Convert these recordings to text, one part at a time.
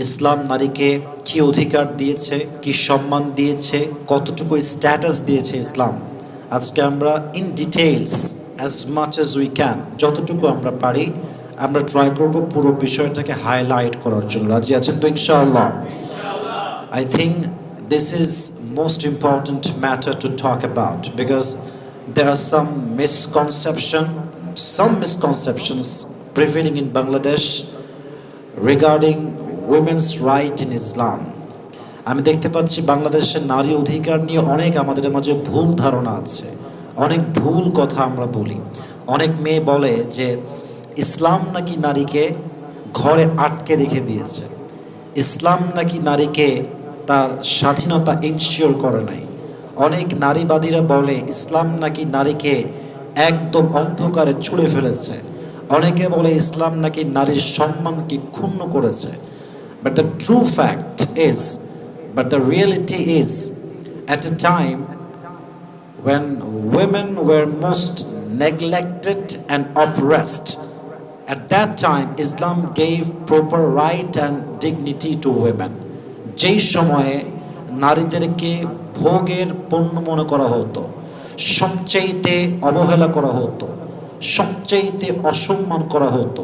ইসলাম নারীকে কি অধিকার দিয়েছে, কি সম্মান দিয়েছে, কতটুকু স্ট্যাটাস দিয়েছে ইসলাম, আজকে আমরা in details as much as we can, যতটুকু আমরা পারি আমরা ট্রাই করব পুরো বিষয়টাকে হাইলাইট করার জন্য। রাজি আছেন তো ইনশাআল্লাহ? I think this is most important matter to talk about because there are some misconceptions prevailing in Bangladesh regarding women's right in Islam. আমি দেখতে পাচ্ছি বাংলাদেশের নারী অধিকার নিয়ে অনেক আমাদের মাঝে ভুল ধারণা আছে, অনেক ভুল কথা আমরা বলি। অনেক মেয়ে বলে যে ইসলাম নাকি নারীকে ঘরে আটকে রেখে দিয়েছে, ইসলাম নাকি নারীকে তার স্বাধীনতা ইনশিওর করে নাই। অনেক নারীবাদীরা বলে ইসলাম নাকি নারীকে একদম অন্ধকারে ছুঁড়ে ফেলেছে। অনেকে বলে ইসলাম নাকি নারীর সম্মানকে ক্ষুণ্ণ করেছে। But the true fact is, but the reality is, at a time when women were most neglected and oppressed, at that time Islam gave proper right and dignity to women. যেই সময়ে নারীদেরকে ভোগের পণ্য মনে করা হতো, সবচাইতে অবহেলা করা হতো, সবচাইতে অসম্মান করা হতো।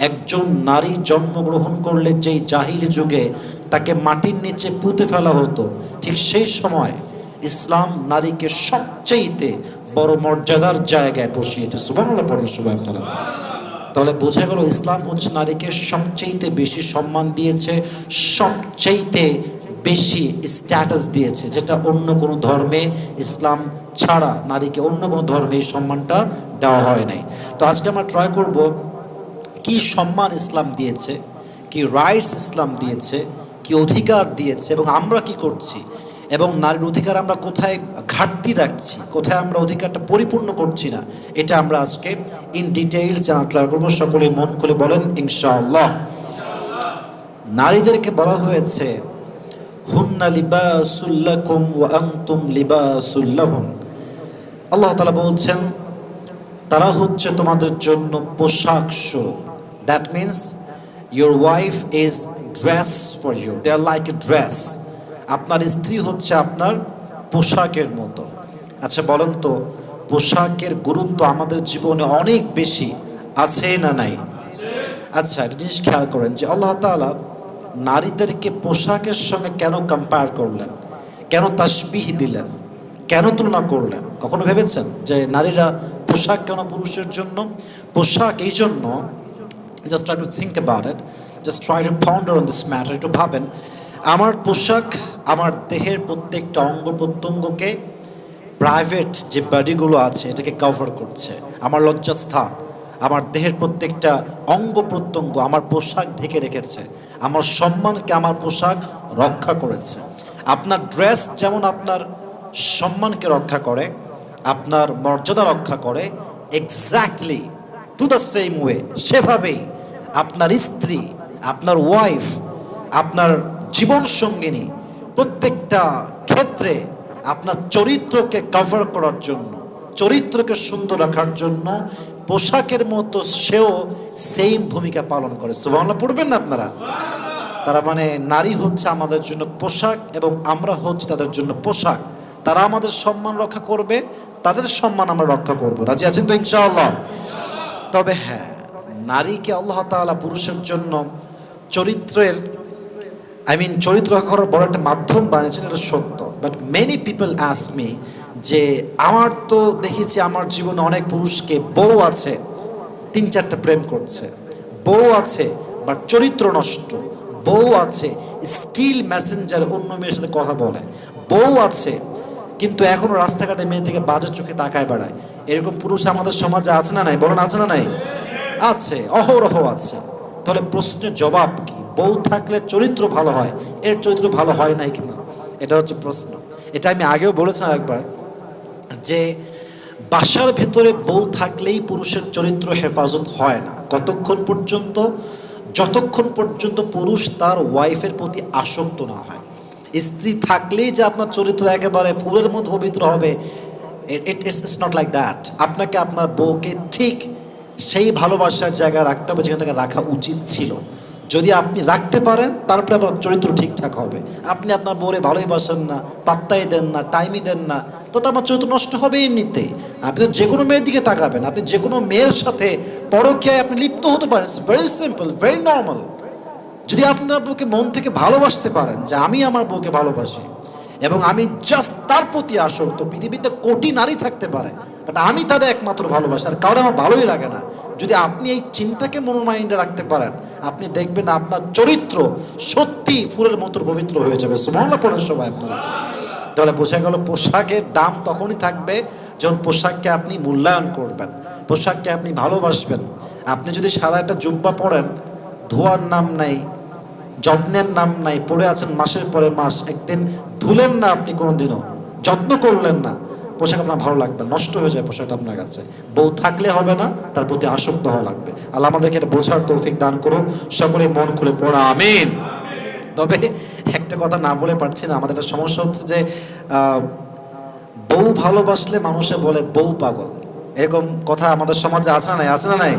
একজন নারী জন্মগ্রহণ করলে যেই জাহিলি যুগে তাকে মাটির নিচে পুঁতে ফেলা হতো, ঠিক সেই সময় ইসলাম নারীকে সবচাইতে বড় মর্যাদার জায়গায় বসিয়েছে। সুবহানাল্লাহ পড়ুন সুবহানাল্লাহ। তাহলে বোঝা গেল ইসলাম হচ্ছে নারীকে সবচাইতে বেশি সম্মান দিয়েছে, সবচাইতে বেশি স্ট্যাটাস দিয়েছে, যেটা অন্য কোনো ধর্মে ইসলাম ছাড়া নারীকে অন্য কোনো ধর্মে এই সম্মানটা দেওয়া হয় নাই। তো আজকে আমরা ট্রাই করব কি সম্মান ইসলাম দিয়েছে, কি রাইটস ইসলাম দিয়েছে, কি অধিকার দিয়েছে এবং আমরা কি করছি, এবং নারীর অধিকার আমরা কোথায় ঘাটতি রাখছি, কোথায় আমরা অধিকারটা পরিপূর্ণ করছি না, এটা আমরা আজকে ইন ডিটেইলস জানার ট্রাই করবো। সকলে মন খুলে বলেন ইনশাআল্লাহ। নারীদেরকে বলা হয়েছে হুন্না লিবাসুল লাকুম ওয়া আনতুম লিবাসুল লাহুন। আল্লাহ তাআলা বলছেন তারা হচ্ছে তোমাদের জন্য পোশাক স্বরূপ। That means your wife is dress for you, they are like a dress. আপনার স্ত্রী হচ্ছে আপনার পোশাকের মতো। আচ্ছা বলেন তো, পোশাকের গুরুত্ব আমাদের জীবনে অনেক বেশি আছে না নাই? আচ্ছা একটা জিনিস খেয়াল করেন যে আল্লাহ তাআলা নারীদেরকে পোশাকের সঙ্গে কেন কম্পেয়ার করলেন, কেন তাসবিহ দিলেন, কেন তুলনা করলেন? কখনো ভেবেছেন যে নারীরা পোশাক কেন পুরুষের জন্য? পোশাক এই জন্য, just try to think about it, just try to ponder on this matter. একটু ভাবেন, আমার পোশাক আমার দেহের প্রত্যেকটা অঙ্গ প্রত্যঙ্গকে, প্রাইভেট যে বডিগুলো আছে এটাকে কভার করছে। আমার লজ্জাস্থান, আমার দেহের প্রত্যেকটা অঙ্গ প্রত্যঙ্গ আমার পোশাক ঢেকে রেখেছে। আমার সম্মানকে আমার পোশাক রক্ষা করেছে। আপনার ড্রেস যেমন আপনার সম্মানকে রক্ষা করে, আপনার মর্যাদা রক্ষা করে, exactly to the same way সেভাবেই আপনার স্ত্রী, আপনার ওয়াইফ, আপনার জীবন সঙ্গিনী প্রত্যেকটা ক্ষেত্রে আপনার চরিত্রকে কভার করার জন্য, চরিত্রকে সুন্দর রাখার জন্য পোশাকের মতো সেও সেম ভূমিকা পালন করে। সুবহানাল্লাহ পড়বেন না আপনারা? তারা মানে নারী হচ্ছে আমাদের জন্য পোশাক এবং আমরা হচ্ছে তাদের জন্য পোশাক। তারা আমাদের সম্মান রক্ষা করবে, তাদের সম্মান আমরা রক্ষা করব। রাজি আছেন তো ইনশাআল্লাহ? তবে হ্যাঁ, নারীকে আল্লাহ তাআলা পুরুষের জন্য চরিত্রের চরিত্র রক্ষা করার বড় একটা মাধ্যম বানিয়েছেন, এটা সত্য। But many people ask me যে আমার তো দেখেছি আমার জীবনে অনেক পুরুষকে বউ আছে 3-4টা প্রেম করছে, বউ আছে বাট চরিত্র নষ্ট, বউ আছে স্টিল মেসেঞ্জার অন্য মেয়ের সাথে কথা বলে, বউ আছে কিন্তু এখনো রাস্তাঘাটে মেয়ে থেকে বাজে চোখে তাকায় বেড়ায়। এরকম পুরুষ আমাদের সমাজে আছে না নাই? বলেন আছে না নাই? আছে, অহরহ আছে। তাহলে প্রশ্নের জবাব কি? বউ থাকলে চরিত্র ভালো হয়, এর চরিত্র ভালো হয় নাই কিনা, এটা হচ্ছে প্রশ্ন। এটা আমি আগেও বলেছিলাম একবার যে বাসার ভেতরে বউ থাকলেই পুরুষের চরিত্র হেফাজত হয় না। কতক্ষণ পর্যন্ত? যতক্ষণ পর্যন্ত পুরুষ তার ওয়াইফের প্রতি আসক্ত না হয়। স্ত্রী থাকলেই যে আপনার চরিত্র একেবারে ফুলের মতো পবিত্র হবে, ইটস নট লাইক দ্যাট। আপনাকে আপনার বউকে ঠিক সেই ভালোবাসার জায়গায় রাখতে হবে যেখানে তাকে রাখা উচিত ছিল। যদি আপনি রাখতে পারেন তারপরে আপনার চরিত্র ঠিকঠাক হবে। আপনি আপনার বউরে ভালোই বাসেন না, পাত্তাই দেন না, টাইমই দেন না, তো আমার চরিত্র নষ্ট হবে এমনিতেই। আপনি যে কোনো মেয়ের দিকে তাকাবেন, আপনি যে কোনো মেয়ের সাথে পরকীয়ায় আপনি লিপ্ত হতে পারেন। It's very simple, very normal. যদি আপনার বউকে মন থেকে ভালোবাসতে পারেন যে আমি আমার বউকে ভালোবাসি এবং আমি জাস্ট তার প্রতি আসক্ত, পৃথিবীতে কোটি নারী থাকতে পারে বাট আমি তাদের একমাত্র ভালোবাসি, আর কারণ আমার ভালোই লাগে না, যদি আপনি এই চিন্তাকে মন মাইন্ডে রাখতে পারেন, আপনি দেখবেন আপনার চরিত্র সত্যি ফুলের মতো পবিত্র হয়ে যাবে। সুবহানাল্লাহ পড়েন সবাই আপনারা। তাহলে বোঝা গেল পোশাকের দাম তখনই থাকবে যখন পোশাককে আপনি মূল্যায়ন করবেন, পোশাককে আপনি ভালোবাসবেন। আপনি যদি সাদা একটা জুব্বা পরেন, ধোয়ার নাম নাই, যত্নের নাম নাই, পড়ে আছেন মাসের পরে মাস, একদিন ধুলেন না, আপনি কোনোদিনও যত্ন করলেন না, পোশাক আপনার ভালো লাগবে, নষ্ট হয়ে যায় পোশাকটা আপনার কাছে। বউ থাকলে হবে না, তার প্রতি আসক্ত হওয়া লাগবে। আল্লাহ আমাদেরকে এটা বোঝার তৌফিক দান করুন, সকলে মন খুলে পড়া আমিন। তবে একটা কথা না বলে পারছি না, আমাদের একটা সমস্যা হচ্ছে যে বউ ভালোবাসলে মানুষে বলে বউ পাগল, এরকম কথা আমাদের সমাজে আছে না নাই? আছে না নাই?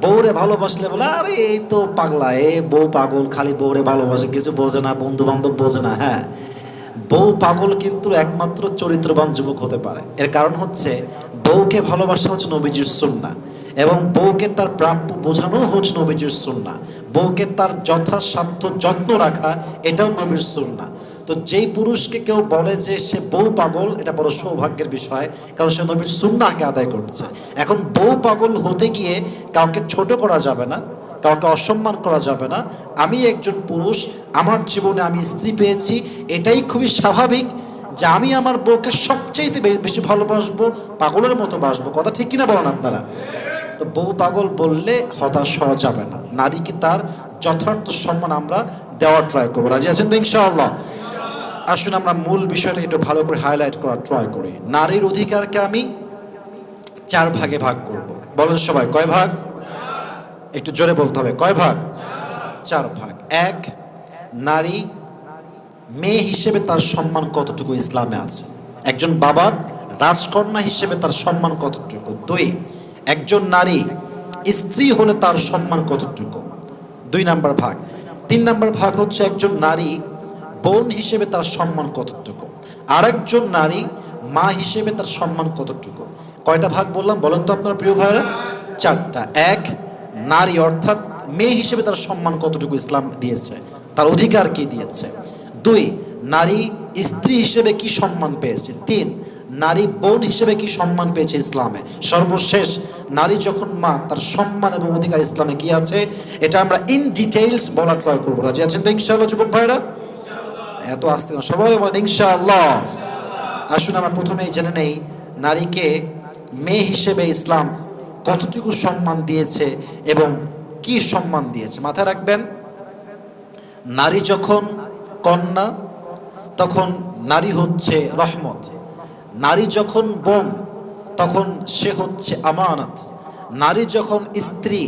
বউরে ভালোবাসলে বলে আরে এই তো পাগলা, এ বউ পাগল, খালি বউরে ভালোবাসে, কিছু বোঝে না, বন্ধু বান্ধব বোঝে না। হ্যাঁ, বউ পাগল কিন্তু একমাত্র চরিত্রবান যুবক হতে পারে। এর কারণ হচ্ছে বউকে ভালোবাসা হচ্ছে নবীজির সুন্নাহ, এবং বউকে তার প্রাপ্য বোঝানো হচ্ছে নবীজির সুন্নাহ, বউকে তার যথাসাধ্য যত্ন রাখা এটাও নবীর সুন্নাহ। তো যেই পুরুষকে কেউ বলে যে সে বউ পাগল, এটা বড় সৌভাগ্যের বিষয়, কারণ সে নবীর সুন্নাহকে আদায় করছে। এখন বউ পাগল হতে গিয়ে কাউকে ছোট করা যাবে না, কাউকে অসম্মান করা যাবে না। আমি একজন পুরুষ, আমার জীবনে আমি স্ত্রী পেয়েছি, এটাই খুবই স্বাভাবিক যে আমি আমার বউকে সবচাইতে বেশি ভালোবাসবো, পাগলের মতো বাসবো। কথা ঠিক কিনা বলেন আপনারা? তো বউ পাগল বললে হতাশ হওয়া যাবে না, নারীকে তার যথার্থ সম্মান আমরা দেওয়ার ট্রাই করবো। রাজি আছেন তো ইনশাআল্লাহ? আসুন আমরা মূল বিষয়টা একটু ভালো করে হাইলাইট করার ট্রাই করি। নারীর অধিকারকে আমি 4 ভাগে ভাগ করব। বলেন সবাই, কয় ভাগ? একটু জোরে বলতে হবে, কয় ভাগ? 4 ভাগ। 1, নারী মেয়ে হিসেবে তার সম্মান কতটুকু ইসলামে আছে, একজন বাবার রাজকন্যা হিসেবে তার সম্মান কতটুকু। 2, একজন নারী স্ত্রী হলে তার সম্মান কতটুকু, 2 নাম্বার ভাগ। 3 নাম্বার ভাগ হচ্ছে একজন নারী বোন হিসেবে তার সম্মান কতটুকু, আরেকজন নারী মা হিসেবে তার সম্মান কতটুকু। কয়টা ভাগ বললাম বলেন তো আপনার প্রিয় ভাইরা? 4টা। 1, নারী অর্থাৎ মেয়ে হিসেবে তার সম্মান কতটুকু ইসলাম দিয়েছে, তার অধিকার কি দিয়েছে। 2, নারী স্ত্রী হিসেবে কি সম্মান পেয়েছে। 3, নারী বোন হিসেবে কি সম্মান পেয়েছে ইসলামে। সর্বশেষ, নারী যখন মা, তার সম্মান এবং অধিকার ইসলামে কি আছে, এটা আমরা ইন ডিটেইলস বলা ট্রাই করবো। রাজি আছেন তো ইনশাআল্লাহ যুবক ভাইরা? এত আসতে না, সবাই বলেন ইনশাআল্লাহ। আসুন আমরা প্রথমেই জেনে নেই নারীকে মেয়ে হিসেবে ইসলাম কতটুকু সম্মান দিয়েছে এবং কি সম্মান দিয়েছে। মাথায় রাখবেন, নারী যখন কন্যা তখন নারী হচ্ছে রহমত, নারী যখন বোন তখন সে হচ্ছে আমানত, নারী যখন স্ত্রী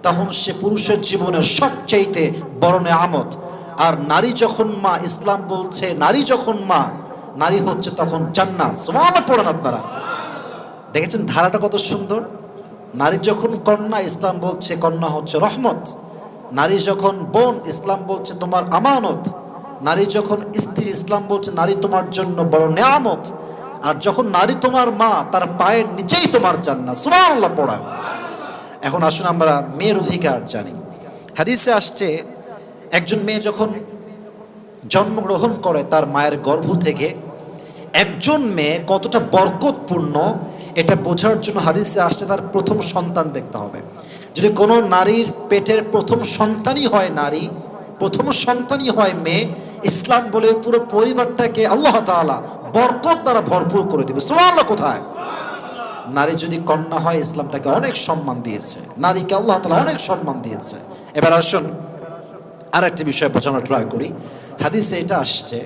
তখন সে পুরুষের জীবনের সবচাইতে বড় নেয়ামত, আর নারী যখন মা, ইসলাম বলছে নারী যখন মা, নারী হচ্ছে তখন জান্নাত। সুবহানাল্লাহ পড়েন আপনারা। দেখেছেন ধারাটা কত সুন্দর? নারী যখন কন্যা, ইসলাম বলছে কন্যা হচ্ছে রহমত, নারী যখন বোন, ইসলাম বলছে তোমার আমানত, নারী যখন স্ত্রী, ইসলাম বলছে নারী তোমার জন্য বড় নেয়ামত, আর যখন নারী তোমার মা, তার পায়ের নিচেই তোমার জান্নাত। সুবহানাল্লাহ পড়া। এখন আসুন আমরা মেয়ের অধিকার জানি। হাদিসে আসছে একজন মেয়ে যখন জন্মগ্রহণ করে তার মায়ের গর্ভ থেকে, একজন মেয়ে কতটা বরকতপূর্ণ এটা বোঝার জন্য হাদিসে আসছে তার প্রথম সন্তান দেখতে হবে। যদি কোনো নারীর পেটের প্রথম সন্তানই হয় নারী, প্রথম সন্তানই হয় মেয়ে, ইসলাম বলে পুরো পরিবারটাকে আল্লাহ তাআলা বরকত দ্বারা ভরপুর করে দেবে। সুবহানাল্লাহ। কোথায়? নারী যদি কন্যা হয়, ইসলাম তাকে অনেক সম্মান দিয়েছে, নারীকে আল্লাহ তাআলা অনেক সম্মান দিয়েছে। এবার আসুন আর একটা বিষয় বোঝানোর ট্রাই করি। হাদিসে এটা আসছে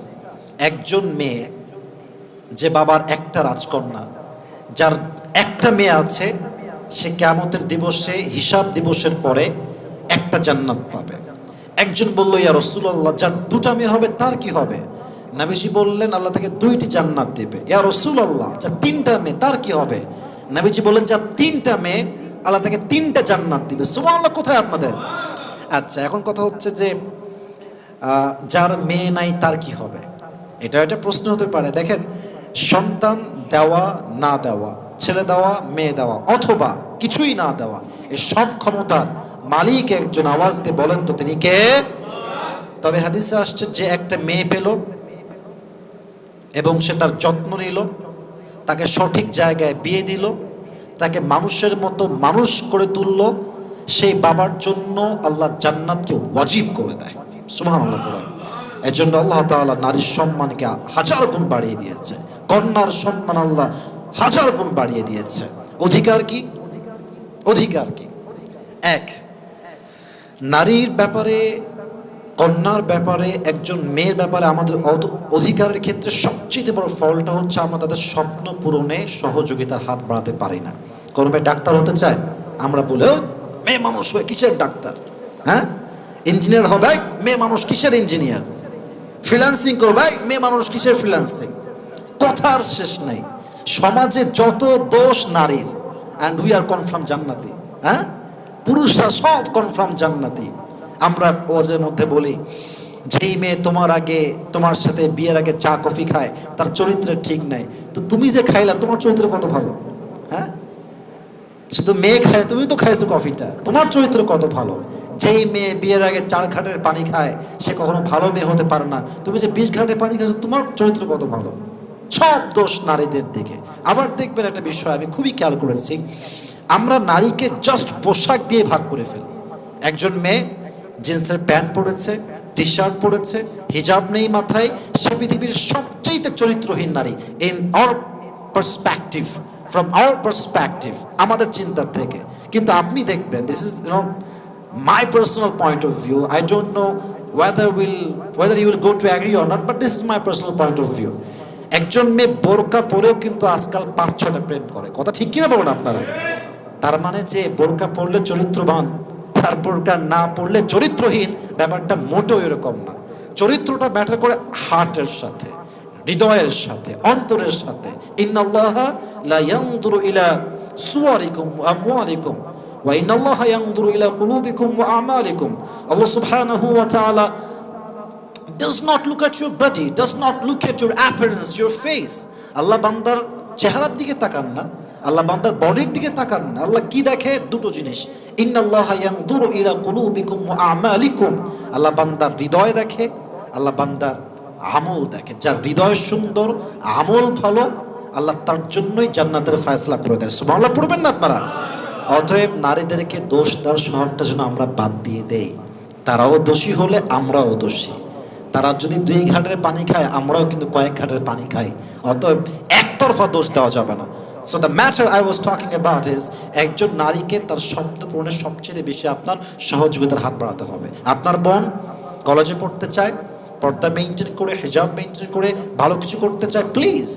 একজন মেয়ে যে বাবার একটা রাজকন্যা, যার একটা মেয়ে আছে, সে কিয়ামতের দিবসে, হিসাব দিবসের পরে একটা জান্নাত পাবে। একজন বলল, ইয়া রাসূলুল্লাহ, যার 2টা মেয়ে হবে তার কি হবে? নবীজি বললেন, আল্লাহ তাকে 2টি জান্নাত দেবে। ইয়া রাসূলুল্লাহ, যার 3টা মেয়ে তার কি হবে? নবীজি বললেন, যার 3টা মেয়ে, আল্লাহ তাকে 3টা জান্নাত দিবে। সুবহানাল্লাহ। কোথায় আপনাদের? আচ্ছা, এখন কথা হচ্ছে যে যার মেয়ে নাই তার কি হবে? এটা একটা প্রশ্ন হতে পারে। দেখেন, সন্তান দেওয়া না দেওয়া, ছেলে দেওয়া মেয়ে দেওয়া, অথবা কিছুই না দেওয়া, এই সব ক্ষমতার মালিক একজন। আওয়াজ দিয়ে বলেন তো তিনি কে? তবে হাদিসে আসছে যে একটা মেয়ে পেল এবং সে তার যত্ন নিল, তাকে সঠিক জায়গায় বিয়ে দিল, তাকে মানুষের মতো মানুষ করে তুলল, সেই বাবার জন্য আল্লাহ জান্নাতকে ওয়াজিব করে দেয়। সুবহানাল্লাহ পড়েন। এর জন্য আল্লাহ তাআলা নারীর সম্মানকে হাজার গুণ বাড়িয়ে দিয়েছে, কন্যার সম্মান আল্লাহ হাজার গুণ বাড়িয়ে দিয়েছে। অধিকার কি? অধিকার কি? এক, নারীর ব্যাপারে, কন্যার ব্যাপারে, একজন মেয়ের ব্যাপারে আমাদের অধিকারের ক্ষেত্রে সবচেয়ে বড় ফলটা হচ্ছে আমরা তাদের স্বপ্ন পূরণে সহযোগিতার হাত বাড়াতে পারি না। কোনো মেয়ে ডাক্তার হতে চায়, আমরা বলে মেয়ে মানুষ হয়ে কিসের ডাক্তার, হ্যাঁ? ইঞ্জিনিয়ার হবে, মেয়ে মানুষ কিসের ইঞ্জিনিয়ার? ফ্রিল্যান্সিং করবে, মেয়ে মানুষ কিসের ফ্রিল্যান্সিং? কথার শেষ নাই। সমাজে যত দোষ নারীর, অ্যান্ড উই আর কনফার্ম জান্নাতি। হ্যাঁ, পুরুষরা সব কনফার্ম জান্নাতি। আমরা ওয়াজের মধ্যে বলি, যেই মেয়ে তোমার আগে, তোমার সাথে বিয়ের আগে চা কফি খায়, তার চরিত্রের ঠিক নাই, তো তুমি যে খাইলা তোমার চরিত্র কত ভালো? হ্যাঁ, শুধু মেয়ে খায়, তুমি তো খাইছো কফিটা, তোমার চরিত্র কত ভালো। যেই মেয়ে বিয়ের আগে 4 ঘাটের পানি খায়, সে কখনো ভালো মেয়ে হতে পারে না। তুমি যে 20 ঘাটের পানি খাইছো, তোমার চরিত্র কত ভালো। সব দোষ নারীদের দিকে। আবার দেখবেন একটা বিষয় আমি খুবই খেয়াল করেছি, আমরা নারীকে জাস্ট পোশাক দিয়ে ভাগ করে ফেলি। একজন মেয়ে জিন্সের প্যান্ট পরেছে, টি শার্ট পরেছে, হিজাব নেই মাথায়, সে পৃথিবীর সবচেয়ে চরিত্রহীন নারী in our perspective, from our perspective, আমাদের চিন্তার থেকে। কিন্তু আপনি দেখবেন, this is my personal point of view, I don't know whether you will go to agree or not, but this is my personal point of view. একজন মেয়ে বোরকা পরেও কিন্তু আজকাল 5-6টা প্রেম করে। কথা ঠিক কিনা বলুন আপনারা? তার মানে যে বোরকা পরলে চরিত্রবান, আর বোরকা না পরলে চরিত্রহীন, ব্যাপারটা মোটেও এরকম না। চরিত্রটা ম্যাটার করে হার্টের সাথে, হৃদয়ের সাথে, অন্তরের সাথে। ইন্নাল্লাহা লা ইয়ানজুরু ইলা সুওয়ারিকুম ওয়া আমওয়ালিকুম ওয়া ইন্নাল্লাহা ইয়ানজুরু ইলা কুলুবিকুম ওয়া আমালিকুম। আল্লাহ সুবহানাহু ওয়া তাআলা does not look at your body, does not look at your appearance, your face. আল্লাহ বান্দার চেহারার দিকে তাকান না, আল্লাহ বান্দার বডির দিকে তাকান না। আল্লাহ কি দেখে? দুটো জিনিস। ইন্নাল্লাহা ইয়ানজুরু ইলা কুলুবিকুম ওয়া আমালিকুম। আল্লাহ বান্দার হৃদয় দেখে, আল্লাহ বান্দার আমল দেখে। যার হৃদয় সুন্দর, আমল ভালো, আল্লাহ তার জন্যই জান্নাতের ফয়সালা করে দেয়। সুবহানাল্লাহ পড়বেন না আপনারা? অতএব নারীদেরকে দোষ দেওয়ার স্বভাবটা যেন আমরা বাদ দিয়ে দেই। তারাও দোষী হলে আমরাও দোষী। তারা যদি 2 ঘাটের পানি খায়, আমরাও কিন্তু কয়েক ঘাটের পানি খাই। অতএব একতরফা দোষ দেওয়া যাবে না। So the matter I was talking about is, একজন নারীকে তার স্বপ্ন পূরণের সবচেয়ে বেশি আপনার সহযোগিতার হাত বাড়াতে হবে। আপনার বোন কলেজে পড়তে চায়, পর্দা মেনটেন করে, হিজাব মেনটেন করে ভালো কিছু করতে চায়, please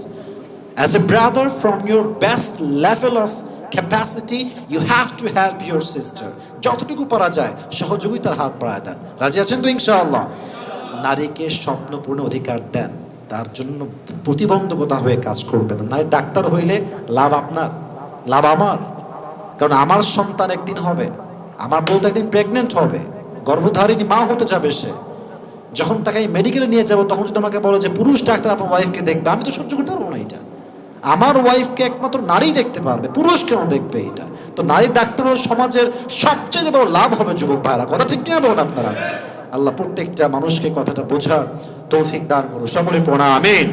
as a brother from your best level of capacity you have to help your sister. যতটুকু পারা যায় সহযোগিতার হাত বাড়ায় দেন। রাজি আছেন তো ইনশাআল্লাহ? নারীকে স্বপ্ন পূরণের অধিকার দেন, তার জন্য প্রতিবন্ধকতা হয়ে কাজ করবেন না। নারী ডাক্তার হইলে লাভ আপনার, লাভ আমার। কারণ আমার সন্তান একদিন হবে, আমার বউ তো একদিন প্রেগনেন্ট হবে, গর্ভধারিণী মা হতে যাবে সে। যখন তাকে আমি মেডিকেলে নিয়ে যাবো, তখন যদি আমাকে বলো যে পুরুষ ডাক্তার আপনার ওয়াইফকে দেখবে, আমি তো সহ্য করতে পারবো না। এটা আমার ওয়াইফকে একমাত্র নারী দেখতে পারবে, পুরুষ কেন দেখবে? এটা তো নারী ডাক্তার সমাজের সবচেয়ে বড় লাভ হবে যুবক ভাইরা। কথা ঠিক কিনা বলুন আপনারা? আল্লাহ প্রত্যেকটা মানুষকে কথাটা বোঝার তৌফিক দান করুন। সকলে পড়া আমিন।